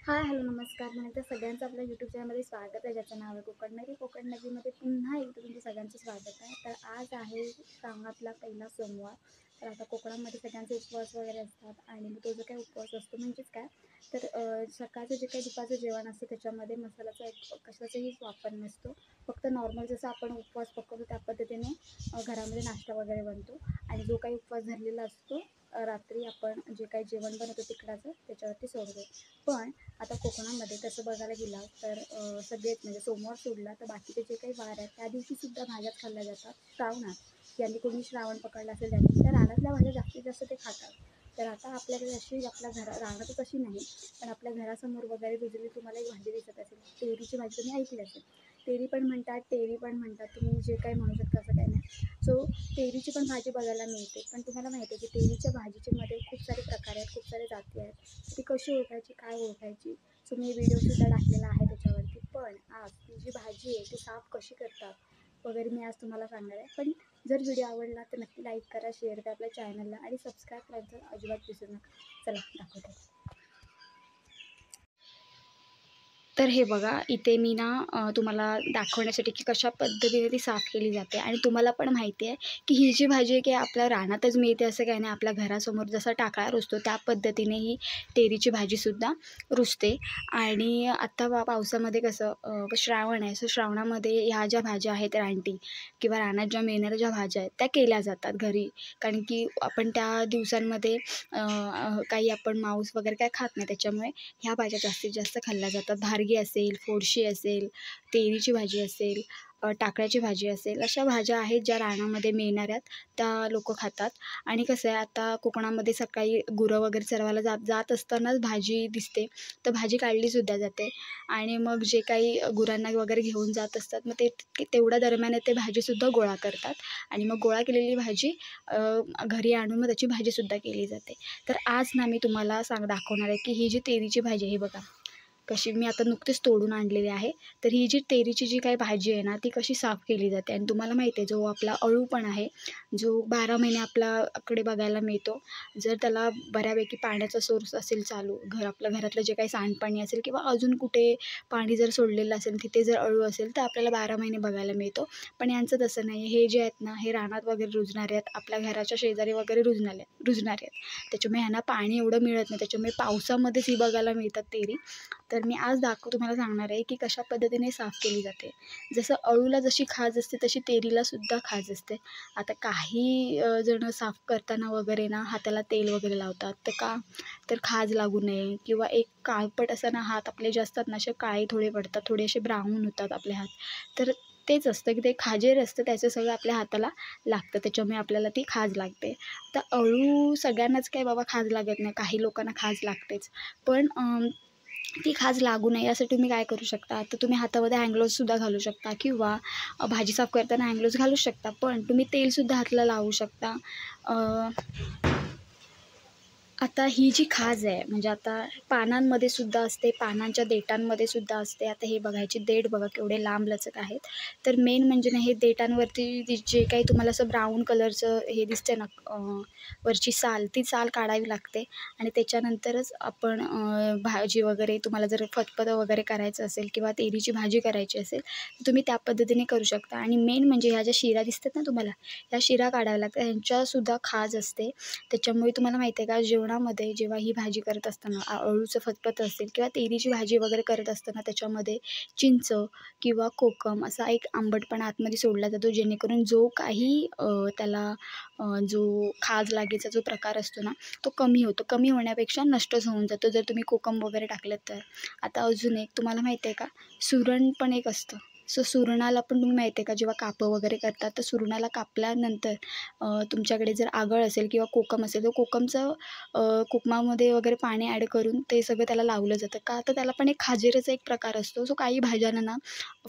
हाय, hello, नमस्कार. म्हणते सगळ्यांचं आपल्या यूट्यूब चॅनलमध्ये स्वागत आहे, ज्याचं नाव आहे कोकण नगरी. कोकण नगरीमध्ये पुन्हा एकदा तुमचं सगळ्यांचं स्वागत आहे. तर आज आहे श्रावणातला पहिला सोमवार. तर आता कोकणामध्ये सगळ्यांचे उपवास वगैरे असतात आणि तो जो काही उपवास असतो म्हणजेच काय, तर सकाळचं जे काही दुपारचं जेवण असतं त्याच्यामध्ये मसाल्याचा एक कशाचाही वापर नसतो. फक्त नॉर्मल जसं आपण उपवास पकडतो त्या पद्धतीने घरामध्ये नाश्ता वगैरे बनतो आणि जो काही उपवास धरलेला असतो रात्री आपण जे काही जेवण बनवतो तिकडाचं त्याच्यावरती सोडतो. पण आता कोकणामध्ये तसं बघायला गेलं तर सगळेच म्हणजे सोमवार सोडला तर बाकीचे जे काही वार आहेत त्या दिवशीसुद्धा भाज्याच खाल्ल्या जातात श्रावणात. यांनी कोणी श्रावण पकडला असेल त्यांनी तर रानातल्या भाज्या जास्तीत जास्त ते खातात. तर आता आपल्याकडे अशी आपल्या रानातच अशी नाही, पण आपल्या घरासमोर वगैरे रुजली तुम्हाला एक भाजी दिसत असेल, तेरीची भाजी तुम्ही ऐकली असेल. तेरी पण म्हणतात, तेरी पण म्हणतात, तुम्ही जे काही म्हणू शकता असं काही नाही. सो तेरीची पण भाजी बघायला मिळते. पण तुम्हाला माहिती आहे की तेरीच्या भाजीच्या मध्ये खूप सारे प्रकार आहेत, खूप सारे जाती आहेत. ती कशी ओळखायची, काय ओळखायची, सो मी व्हिडिओसुद्धा टाकलेला आहे त्याच्यावरती. पण आज ती जी भाजी आहे ती साफ कशी करतात वगैरे मी आज तुम्हाला सांगणार आहे. पण जर व्हिडिओ आवडला तर नक्की लाईक करा, शेअर करा आपल्या चॅनलला आणि सबस्क्राईब करायचं अजिबात विसरू नका. चला दाखवते. तर हे बघा, इथे मी ना तुम्हाला दाखवण्यासाठी की कशा पद्धतीने ती साफ केली जाते. आणि तुम्हाला पण माहिती आहे की ही जी भाजी आहे की आपल्या रानातच मिळते असं काही नाही. आपल्या घरासमोर जसा टाकळा रुजतो त्या पद्धतीने ही तेरीची भाजीसुद्धा रुजते. आणि आत्ता पावसामध्ये कसं श्रावण आहे, सो श्रावणामध्ये ह्या ज्या भाज्या आहेत रानटी किंवा रानात ज्या मिळणाऱ्या ज्या भाज्या आहेत त्या केल्या जातात घरी. कारण की आपण त्या दिवसांमध्ये काही आपण मांस वगैरे काय खात नाही, त्याच्यामुळे ह्या भाज्या जास्तीत जास्त खाल्ल्या जातात. भारगी असेल, फोडशी असेल, तेरीची भाजी असेल, टाकळ्याची भाजी असेल, अशा भाज्या आहेत ज्या रानामध्ये मिळणाऱ्यात त्या लोकं खातात. आणि कसं आहे, आता कोकणामध्ये सकाळी गुरं वगैरे चरवायला जात असतानाच भाजी दिसते, तर भाजी काढलीसुद्धा जाते. आणि मग जे काही गुरांना वगैरे घेऊन जात असतात मग ते तेवढ्या दरम्यान ते भाजीसुद्धा गोळा करतात. आणि मग गोळा केलेली भाजी घरी आणून मग त्याची भाजीसुद्धा केली जाते. तर आज ना मी तुम्हाला दाखवणार आहे की ही जी तेरीची भाजी आहे, बघा कशी मी आता नुकतीच तोडून आणलेली आहे. तर ही जी तेरीची जी काही भाजी आहे ना ती कशी साफ केली जाते. आणि तुम्हाला माहिती आहे जो आपला अळू पण आहे, जो 12 महिने आपल्याकडे बघायला मिळतो. जर त्याला बऱ्यापैकी पाण्याचा सोर्स असेल चालू, आपल्या घरातलं जे काही सांडपाणी असेल किंवा अजून कुठे पाणी जर सोडलेलं असेल तिथे जर अळू असेल तर आपल्याला 12 महिने बघायला मिळतो. पण यांचं तसं नाही. हे जे आहेत ना हे रानात वगैरे रुजणारे आहेत, आपल्या घराच्या शेजारी वगैरे रुजणारे आहेत. त्याच्यामुळे ह्यांना पाणी एवढं मिळत नाही, त्याच्यामुळे पावसामध्येच ही बघायला मिळतात तेरी. तर मी आज तुम्हाला सांगणार आहे की कशा पद्धतीने साफ केली जाते. जसं अळूला जशी खाज असते तशी तेरीलासुद्धा खाज असते. आता काही जणं साफ करताना वगैरे ना हाताला तेल वगैरे लावतात. तर का, तर खाज लागू नये किंवा एक काळपट असा ना हात आपले जे असतात ना असे काळे थोडे पडतात, थोडे असे ब्राऊन होतात आपले हात. तर तेच असतं की ते खाजेर असतं त्याचं सगळं आपल्या हाताला लागतं, त्याच्यामुळे आपल्याला ती खाज लागते. तर अळू सगळ्यांनाच काय बाबा खाज लागत नाही, काही लोकांना खाज लागतेच. पण ती खाज लागू नये यासाठी तुम्ही काय करू शकता, तर तुम्ही हातामध्ये हँड घालू शकता किंवा भाजी साफ करताना हँड घालू शकता. पण तुम्ही तेलसुद्धा हाताला लावू शकता. आता ही जी खाज आहे म्हणजे आता पानांमध्ये सुद्धा असते, पानांच्या देठांमध्ये सुद्धा असते. आता हे बघायची देठ बघा केवढे लांब लचक आहेत. तर मेन म्हणजे ना हे देठांवरती जे काही तुम्हाला असं ब्राऊन कलरचं हे दिसते ना वरची साल, ती साल काढावी लागते. आणि त्याच्यानंतरच आपण भाजी वगैरे तुम्हाला जर फतफदं वगैरे करायचं असेल किंवा तेरीची भाजी करायची असेल तर तुम्ही त्या पद्धतीने करू शकता. आणि मेन म्हणजे ह्या ज्या शिरा दिसतात ना तुम्हाला, ह्या शिरा काढाव्या लागतात, ह्यांच्यासुद्धा खाज असते. त्याच्यामुळे तुम्हाला माहिती आहे का, जेवणामध्ये जेव्हा ही भाजी करत असताना अळूचं फतफतं असेल किंवा तेरीची भाजी वगैरे करत असताना त्याच्यामध्ये चिंच किंवा कोकम असा एक आंबटपणा आतमध्ये सोडला जातो, जेणेकरून जो काही त्याला जो खाज लागेचा जो प्रकार असतो ना तो कमी होतो. कमी होण्यापेक्षा नष्टच होऊन जातो जर तुम्ही कोकम वगैरे टाकलं तर. आता अजून एक तुम्हाला माहिती आहे का, सुरण पण एक असतं. सो सुरणाला पण तुम्ही माहिती आहे का, जेव्हा कापं वगैरे करतात तर सुरणाला कापल्यानंतर तुमच्याकडे जर आगळ असेल किंवा कोकम असेल तर कोकमचं कोकमामध्ये वगैरे पाणी ॲड करून ते सगळं त्याला लावलं जातं. का, तर त्याला पण एक खाजेरचा एक प्रकार असतो. सो काही भाज्यांना ना,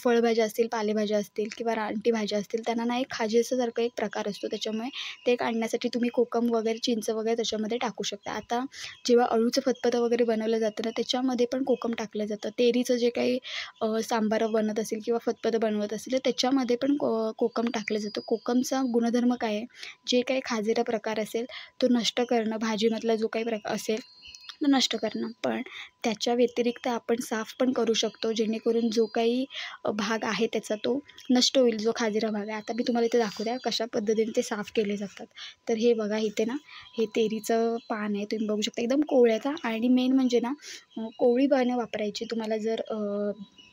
फळभाज्या असतील, पालेभाज्या असतील किंवा रानटी भाज्या असतील त्यांना ना एक खाजेसारखा एक प्रकार असतो. त्याच्यामुळे ते काढण्यासाठी तुम्ही कोकम वगैरे, चिंच वगैरे त्याच्यामध्ये टाकू शकता. आता जेव्हा अळूचं फतफदं वगैरे बनवलं जातं ना त्याच्यामध्ये पण कोकम टाकलं जातं. तेरीचं जे काही सांबार बनत असेल किंवा फतफदं बनवत असेल तर त्याच्यामध्ये पण कोकम टाकलं जातं. कोकमचा गुणधर्म काय आहे, जे काही खाजेरा प्रकार असेल तो नष्ट करणं, भाजीमधला जो काही असेल नष्ट करणं. पण त्याच्या व्यतिरिक्त आपण साफ पण करू शकतो, जेणेकरून जो काही भाग आहे त्याचा तो नष्ट होईल, जो खाजेरा भाग आहे. आता मी तुम्हाला इथे दाखवते कशा पद्धतीने ते साफ केले जातात. तर हे बघा इथे ना, हे तेरीचं पान आहे, तुम्ही बघू शकता एकदम कोवळ्याचा. आणि मेन म्हणजे ना, कोवळी पानं वापरायची तुम्हाला जर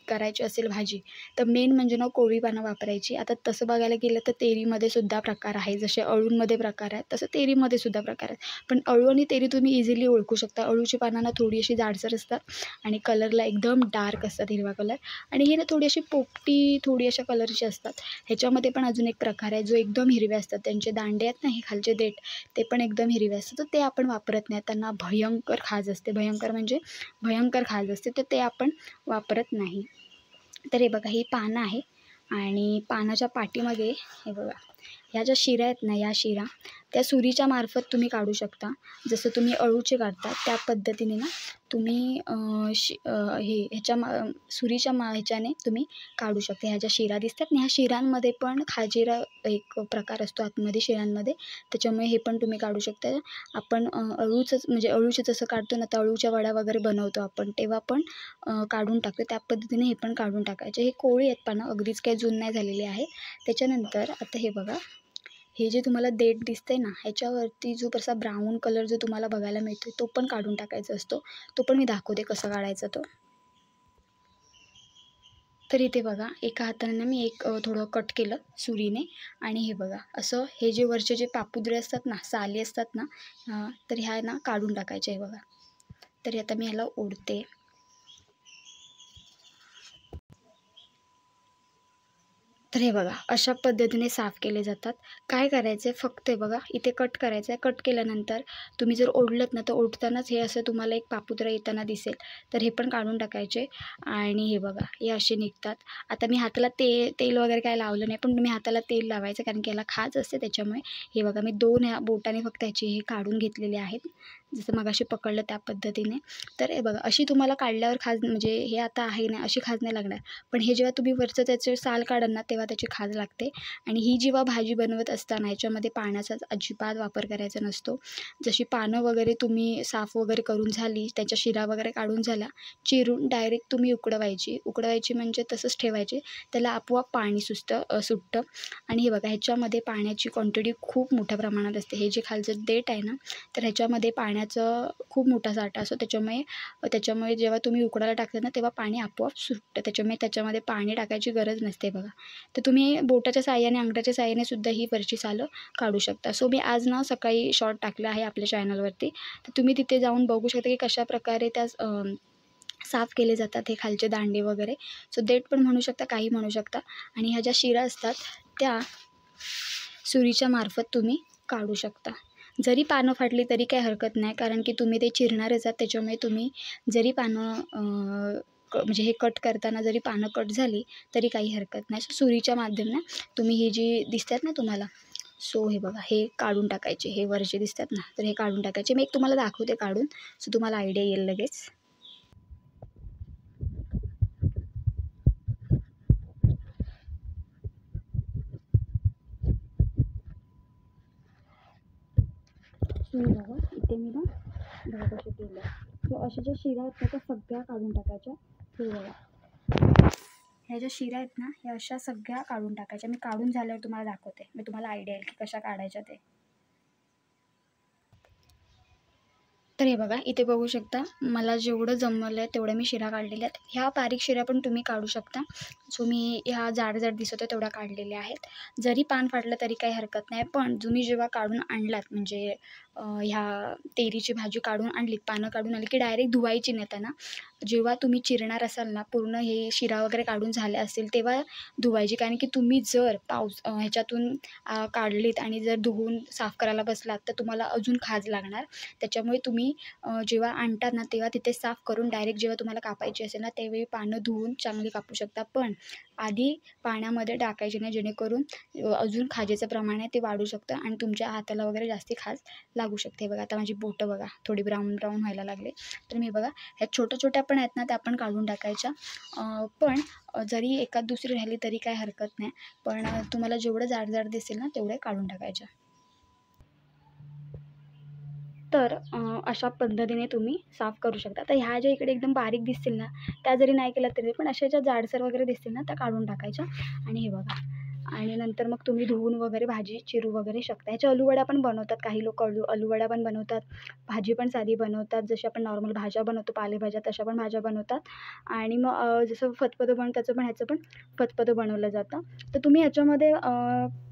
करायची असेल भाजी, तर मेन म्हणजे ना कोवळी पानं वापरायची. आता तसं बघायला गेलं तर तेरीमध्ये सुद्धा प्रकार आहे, जसे अळूंमध्ये प्रकार आहेत तसं तेरीमध्ये सुद्धा प्रकार आहेत. पण अळू आणि तेरी तुम्ही इझिली ओळखू शकता. अळूची पानं ना थोडी अशी जाडसर असतात आणि कलरला एकदम डार्क असतात, हिरवा कलर. आणि ही ना थोडी अशी पोपटी थोडी अशा कलरची असतात. ह्याच्यामध्ये पण अजून एक प्रकार आहे जो एकदम हिरवे असतात, त्यांचे दांडे आहेत ना, हे खालचे देठ ते पण एकदम हिरवे असतात. तर ते आपण वापरत नाही, त्यांना भयंकर खाज असते. भयंकर म्हणजे भयंकर खाज असते, तर ते आपण वापरत नाही. तर हे बघा ही पानं आहे आणि पानाच्या पाठीमागे हे बघा, ह्या ज्या शिरा आहेत ना, या शिरा त्या सुरीच्या मार्फत तुम्ही काढू शकता. जसं तुम्ही अळूचे काढता त्या पद्धतीने ना तुम्ही हे सुरीच्या ह्याच्याने तुम्ही काढू शकता. ह्या ज्या शिरा दिसतात ना, ह्या शिरांमध्ये पण खाजेरा एक प्रकार असतो आतमध्ये शिरांमध्ये, त्याच्यामुळे हे पण तुम्ही काढू शकता. आपण म्हणजे अळूचं जसं काढतो ना, तर अळूच्या वड्या वगैरे बनवतो आपण, तेव्हा पण काढून टाकतो. त्या पद्धतीने हे पण काढून टाकायचे. हे कोवळी आहेत पानं, अगदीच काही जून नाही झालेली आहे. त्याच्यानंतर आता हे बघा, हे जे तुम्हाला देठ दिसतंय ना, ह्याच्यावरती जो असा ब्राऊन कलर जो तुम्हाला बघायला मिळतो, तो पण काढून टाकायचा असतो. तो पण मी दाखवते कसं काढायचा तो. तर इथे बघा एका हाताने मी एक थोडं कट केलं सुरीने. आणि हे बघा असं हे जे वरचे जे पापुद्रे असतात ना, साली असतात ना, तर ह्या ना काढून टाकायच्या आहे बघा. तरी आता मी ह्याला ओढते. तर हे बघा अशा पद्धतीने साफ केले जातात. काय करायचं आहे, फक्त हे बघा इथे कट करायचं आहे. कट केल्यानंतर तुम्ही जर ओढलत ना, तर ओढतानाच हे असं तुम्हाला एक पापुद्रा येताना दिसेल, तर हे पण काढून टाकायचे. आणि हे बघा हे असे निघतात. आता मी हाताला तेल वगैरे काय लावलं नाही, पण तुम्ही हाताला तेल लावायचं, कारण की याला खाज असते त्याच्यामुळे. हे बघा मी 2 ह्या बोटाने फक्त ह्याचे हे काढून घेतलेले आहेत, जसं मगाशी पकडलं त्या पद्धतीने. तर हे बघा अशी तुम्हाला काढल्यावर खाज म्हणजे हे आता आहे ना, अशी खाज नाही लागणार. पण हे जेव्हा तुम्ही वरचं त्याचे साल काढाल ना, तेव्हा त्याची खाज लागते. आणि ही जेव्हा भाजी बनवत असताना ह्याच्यामध्ये पाण्याचा अजिबात वापर करायचा नसतो. जशी पानं वगैरे तुम्ही साफ वगैरे करून झाली, त्याच्या शिरा वगैरे काढून झाल्या, चिरून डायरेक्ट तुम्ही उकडवायची म्हणजे तसंच ठेवायचे. त्याला आपोआप पाणी सुटतं. आणि हे बघा ह्याच्यामध्ये पाण्याची क्वांटिटी खूप मोठ्या प्रमाणात असते. हे जे खालचं देठ आहे ना, तर ह्याच्यामध्ये पाण्याचं खूप मोठा साठा असतो. त्याच्यामुळे जेव्हा तुम्ही उकडायला टाकता ना, तेव्हा पाणी आपोआप सुटतं. त्याच्यामुळे त्याच्यामध्ये पाणी टाकायची गरज नसते बघा. तर तुम्ही बोटाच्या साहाय्याने, अंगठाच्या साहाय्याने सुद्धा ही वरची सालं काढू शकता. सो मी आज ना सकाळी शॉर्ट टाकला आहे आपल्या चॅनलवरती, तर तुम्ही तिथे जाऊन बघू शकता की कशाप्रकारे त्या साफ केले जातात हे खालचे दांडे वगैरे. सो देठ पण म्हणू शकता, काही म्हणू शकता. आणि ह्या ज्या शिरा असतात त्या सुरीच्या मार्फत तुम्ही काढू शकता. जरी पानं फाटली तरी काही हरकत नाही, कारण की तुम्ही ते चिरणारच आहात. त्याच्यामुळे तुम्ही जरी पानं म्हणजे हे कट करताना जरी पानं कट झाली तरी काही हरकत नाही. सो सुरीच्या माध्यमाने तुम्ही ही जी दिसतात ना तुम्हाला, सो हे बघा हे काढून टाकायचे. हे वरचे दिसतात ना, तर हे काढून टाकायचे. मी एक तुम्हाला दाखवते काढून, सो तुम्हाला आयडिया येईल लगेच. सो हे बघा इथे मी ना बघा कसं केलं. सो अशा ज्या शिरा आहेत ना, त्या सगळ्या काढून टाकायच्या. हे बघा ह्या ज्या शिरा आहेत ना, ह्या अशा सगळ्या काढून टाकायच्या. मी काढून झाल्यावर तुम्हाला दाखवते, मी तुम्हाला आयडिया येईल की कशा काढायच्या ते. तर हे बघा इथे बघू शकता, मला जेवढं जमलं आहे तेवढ्या मी शिरा काढलेल्या आहेत. ह्या बारीक शिरा पण तुम्ही काढू शकता. सो मी ह्या जाड दिसत आहे तेवढ्या काढलेल्या आहेत. जरी पान फाटलं तरी काही हरकत नाही. पण तुम्ही जेव्हा काढून आणलात म्हणजे ह्या तेरीची भाजी काढून आणलीत, पानं काढून आणली की डायरेक्ट धुवायची नाही त्यांना. जेव्हा तुम्ही चिरणार असाल ना, पूर्ण हे शिरा वगैरे काढून झाले असेल तेव्हा धुवायची. कारण की तुम्ही जर ह्याच्यातून काढलीत आणि जर धुवून साफ करायला बसलात तर तुम्हाला अजून खाज लागणार. त्याच्यामुळे तुम्ही जेव्हा आणतात ना, तेव्हा तिथे साफ करून डायरेक्ट जेव्हा तुम्हाला कापायची असेल ना, त्यावेळी पानं धुवून चांगली कापू शकता. पण आधी पाण्यामध्ये टाकायची नाही, जेणेकरून अजून खाजेचं प्रमाण आहे ते वाढू शकतं आणि तुमच्या हाताला वगैरे जास्ती खाज लागू शकते. बघा आता माझी बोटं बघा थोडी ब्राऊन व्हायला लागले. तर मी बघा ह्या छोट्या पण आहेत ना, त्या आपण काढून टाकायच्या. पण जरी एखाद दुसरी राहिली तरी काही हरकत नाही. पण तुम्हाला जेवढं जाड दिसेल ना, तेवढे काढून टाकायच्या. तर अशा पद्धतीने तुम्ही साफ करू शकता. तर ह्या ज्या इकडे एकदम बारीक दिसतील ना, त्या जरी नाही केल्या तरी पण अशा ज्या जाडसर वगैरे दिसतील ना, त्या काढून टाकायच्या. आणि हे बघा, आणि नंतर मग तुम्ही धुवून वगैरे भाजी चिरू वगैरे शकता. ह्याच्या आलूवड्या पण बनवतात काही लोकं, आलूवड्या पण बनवतात. भाजी पण साधी बनवतात, जशी आपण नॉर्मल भाज्या बनवतो पालेभाज्या तशा पण भाज्या बनवतात. आणि मग जसं फतफदं त्याचं पण ह्याचं पण फतफदं बनवलं जातं. तर तुम्ही ह्याच्यामध्ये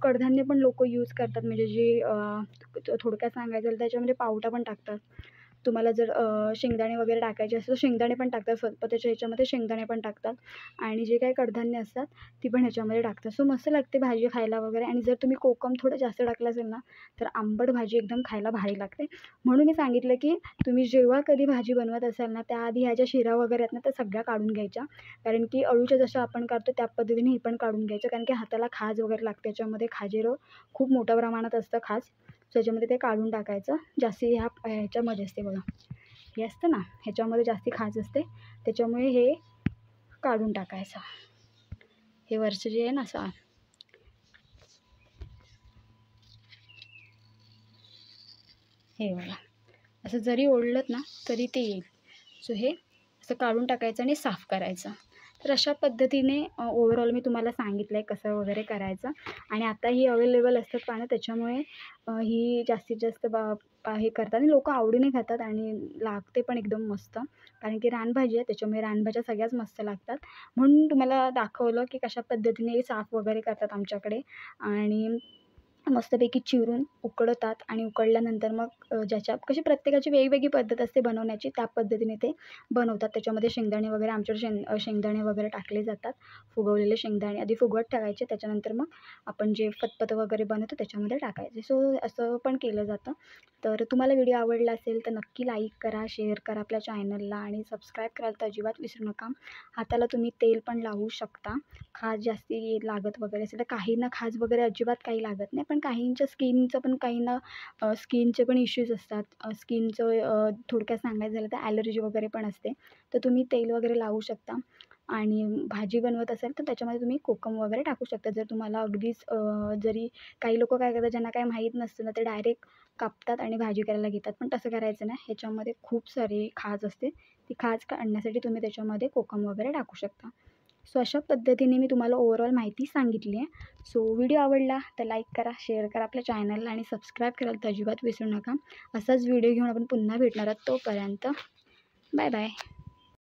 कडधान्य पण लोकं यूज करतात, म्हणजे जे थोडक्यात सांगायचं झालं त्याच्यामध्ये पावटा पण टाकतात. तुम्हाला जर शेंगदाणे वगैरे टाकायचे असेल तर शेंगदाणे पण टाकतात. फतफद्याच्या ह्याच्यामध्ये शेंगदाणे पण टाकतात आणि जे काही कडधान्य असतात ती पण ह्याच्यामध्ये टाकतात. सो मस्त लागते भाजी खायला वगैरे. आणि जर तुम्ही कोकम थोडं जास्त टाकलं असेल ना, तर आंबट भाजी एकदम खायला भारी लागते. म्हणून मी सांगितलं की तुम्ही जेव्हा कधी भाजी बनवत असाल ना, त्याआधी ह्या ज्या शिरा वगैरे आहेत ना, त्या सगळ्या काढून घ्यायच्या. कारण की अळूच्या जसं आपण काढतो त्या पद्धतीने ही पण काढून घ्यायचं. कारण की हाताला खाज वगैरे लागते. याच्यामध्ये खाजेरो खूप मोठ्या प्रमाणात असतं खाज. सो याच्यामध्ये ते काढून टाकायचं. जास्ती ह्याच्यामध्ये असते बघा, हे असतं ना, ह्याच्यामध्ये जास्ती खाज असते, त्याच्यामुळे हे काढून टाकायचं. हे वरचं जे आहे ना असं, हे बघा, असं जरी ओढलत ना तरी ते येईल. सो हे असं काढून टाकायचं आणि साफ करायचं. तर अशा पद्धतीने ओव्हरऑल मी तुम्हाला सांगितलं आहे कसं वगैरे करायचं. आणि आता ही अवेलेबल असतात पानं, त्याच्यामुळे ही जास्तीत जास्त हे करतात आणि लोकं आवडीने खातात आणि लागते पण एकदम मस्त. कारण की रानभाजी आहे, त्याच्यामुळे रानभाज्या सगळ्याच मस्त लागतात. म्हणून तुम्हाला दाखवलं की कशा पद्धतीने साफ वगैरे करतात आमच्याकडे. आणि मस्तपैकी चिरून उकडतात आणि उकडल्यानंतर मग ज्याच्या कशी प्रत्येकाची वेगवेगळी पद्धत असते बनवण्याची, त्या पद्धतीने ते बनवतात. त्याच्यामध्ये शेंगदाणे वगैरे, आमच्याकडे शेंगदाणे वगैरे टाकले जातात. फुगवलेले शेंगदाणे आधी फुगवत ठेवायचे, त्याच्यानंतर मग आपण जे फतफतं वगैरे बनवतो त्याच्यामध्ये टाकायचे. सो असं पण केलं जातं. तर तुम्हाला व्हिडिओ आवडला असेल तर नक्की लाईक करा, शेअर करा आपल्या चॅनलला आणि सबस्क्राईब करायला तर अजिबात विसरू नका. हाताला तुम्ही तेल पण लावू शकता. खाज जास्ती लागत वगैरे असेल तर, काहींना खाज वगैरे अजिबात काही लागत नाही, पण काहींच्या स्किनचं पण, काहींना स्किनचे पण इश्यूज असतात. स्किनचं थोडक्यात सांगायचं झालं तर ॲलर्जी वगैरे पण असते. तर तुम्ही तेल वगैरे लावू शकता. आणि भाजी बनवत असाल तर त्याच्यामध्ये तुम्ही कोकम वगैरे टाकू शकता. जर तुम्हाला अगदीच जरी, काही लोकं काय करतात ज्यांना काही माहीत नसतं ना, ते डायरेक्ट कापतात आणि भाजी करायला घेतात. पण तसं करायचं नाही. ह्याच्यामध्ये खूप सारी खाज असते. ती खाज काढण्यासाठी तुम्ही त्याच्यामध्ये कोकम वगैरे टाकू शकता. सो अशा पद्धतीने मी तुम्हाला ओव्हरऑल माहिती सांगितली आहे. सो व्हिडिओ आवडला तर लाईक करा, शेअर करा आपल्या चॅनलला आणि सबस्क्राईब करायला तर अजिबात विसरू नका. असाच व्हिडिओ घेऊन आपण पुन्हा भेटणार आहोत. तोपर्यंत बाय बाय.